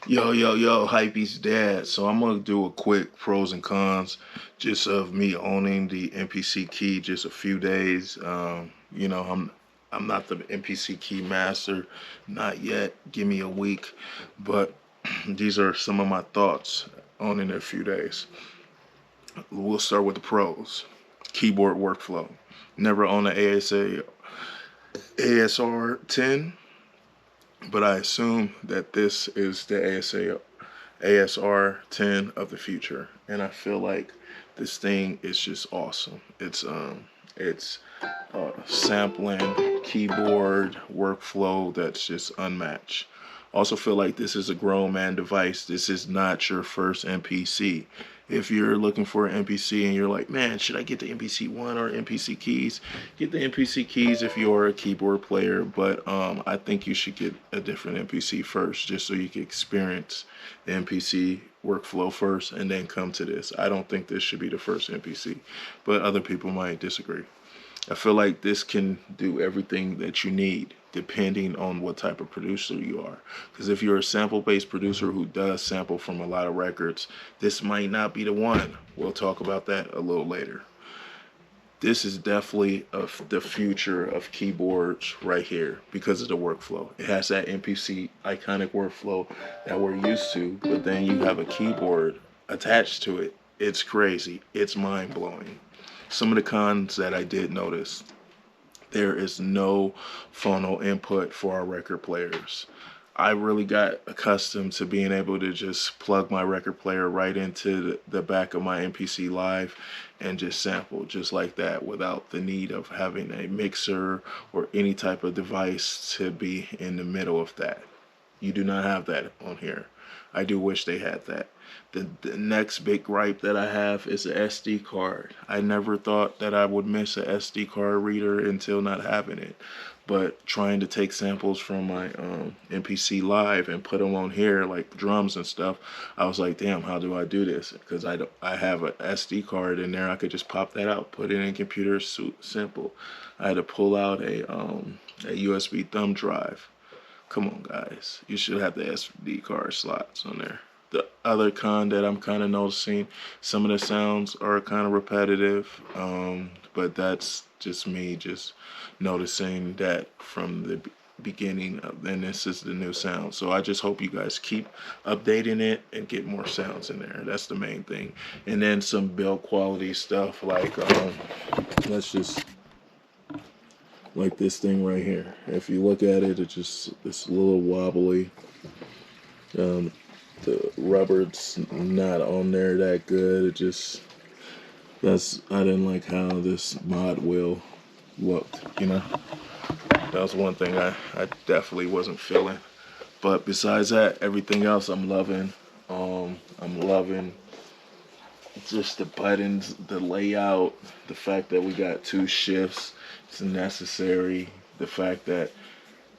Yo, Hypebeast dad. So I'm gonna do a quick pros and cons just of me owning the MPC key just a few days. I'm not the MPC key master, not yet. Give me a week, but these are some of my thoughts on in a few days. We'll start with the pros. Keyboard workflow. Never own an ASR 10, but I assume that this is the ASR 10 of the future, and I feel like this thing is just awesome. It's sampling keyboard workflow that's just unmatched. Also feel like this is a grown man device. This is not your first MPC. If you're looking for an MPC and you're like, man, should I get the MPC one or MPC keys? Get the MPC keys if you're a keyboard player, but I think you should get a different MPC first, just so you can experience the MPC workflow first, and then come to this. I don't think this should be the first MPC, but other people might disagree. I feel like this can do everything that you need depending on what type of producer you are. Because if you're a sample based producer who does sample from a lot of records, this might not be the one. We'll talk about that a little later. This is definitely the future of keyboards right here because of the workflow. It has that MPC iconic workflow that we're used to, but then you have a keyboard attached to it. It's crazy. It's mind blowing. Some of the cons that I did notice: there is no phono input for our record players. I really got accustomed to being able to just plug my record player right into the back of my MPC Live and just sample just like that without the need of having a mixer or any type of device to be in the middle of that. You do not have that on here. I do wish they had that. The next big gripe that I have is a SD card. I never thought that I would miss a SD card reader until not having it. But trying to take samples from my MPC Live and put them on here, like drums and stuff, I was like, damn, how do I do this? Because I have an SD card in there. I could just pop that out, put it in computer, simple. I had to pull out a USB thumb drive. Come on, guys. You should have the SD card slots on there. The other con that I'm kind of noticing, some of the sounds are kind of repetitive, but that's just me just noticing that from the beginning of, and this is the new sound. So I just hope you guys keep updating it and get more sounds in there. That's the main thing. And then some build quality stuff like let's just like this thing right here. If you look at it, it's a little wobbly. Um, the rubber's not on there that good. It just I didn't like how this mod wheel looked. That was one thing I definitely wasn't feeling. But besides that, everything else I'm loving. I'm loving just the buttons, the layout, the fact that we got two shifts. It's necessary. The fact that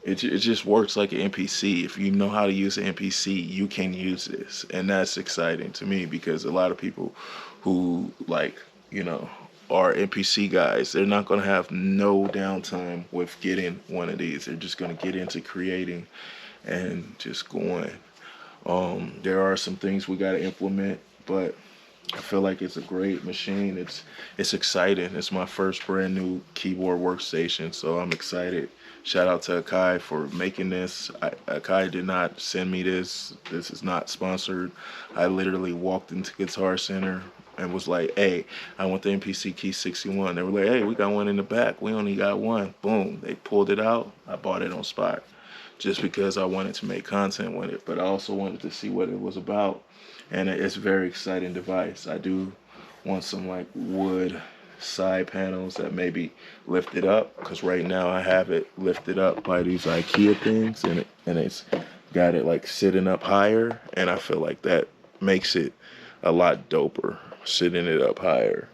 it just works like an NPC. If you know how to use an NPC, you can use this, and that's exciting to me because a lot of people who you know are NPC guys, they're not gonna have no downtime with getting one of these. They're just gonna get into creating and just going. There are some things we gotta implement, but I feel like it's a great machine. It's exciting. It's my first brand new keyboard workstation, so I'm excited. Shout out to Akai for making this. Akai did not send me this. This is not sponsored. I literally walked into Guitar Center and was like, "Hey, I want the MPC Key 61." They were like, "Hey, we got one in the back. We only got one." Boom. They pulled it out. I bought it on spot just because I wanted to make content with it, but I also wanted to see what it was about. And it's a very exciting device. I do want some like wood side panels that maybe lift it up, because right now I have it lifted up by these IKEA things, and it's got it like sitting up higher, and I feel like that makes it a lot doper sitting it up higher.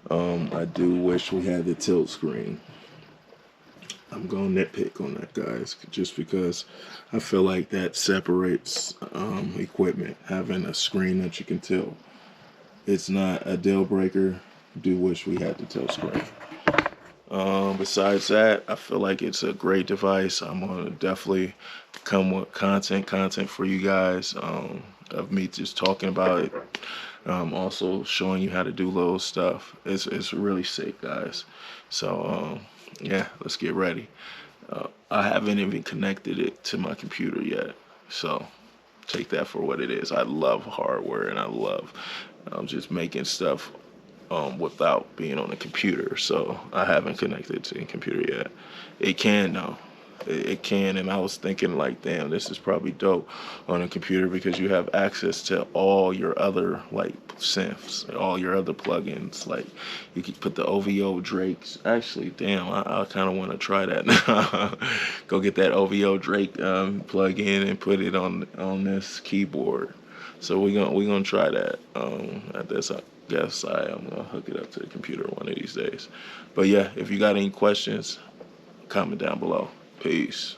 I do wish we had the tilt screen. I'm gonna nitpick on that, guys, just because I feel like that separates equipment. Having a screen that you can tilt, it's not a deal breaker. Do wish we had the tilt screen. Besides that, I feel like it's a great device. I'm gonna definitely come with content for you guys, of me just talking about it. Also showing you how to do little stuff. It's really sick, guys. So yeah, let's get ready. I haven't even connected it to my computer yet, so take that for what it is. I love hardware and I love just making stuff without being on a computer. So I haven't connected to a computer yet. It can though. It can, and I was thinking like, damn, this is probably dope on a computer because you have access to all your other like synths, all your other plugins. Like you could put the OVO Drakes. Actually, damn, I kind of want to try that now. Go get that OVO Drake plug in and put it on this keyboard. So we gonna try that. At this, I guess I'm gonna hook it up to the computer one of these days. But yeah, if you got any questions, comment down below. Peace.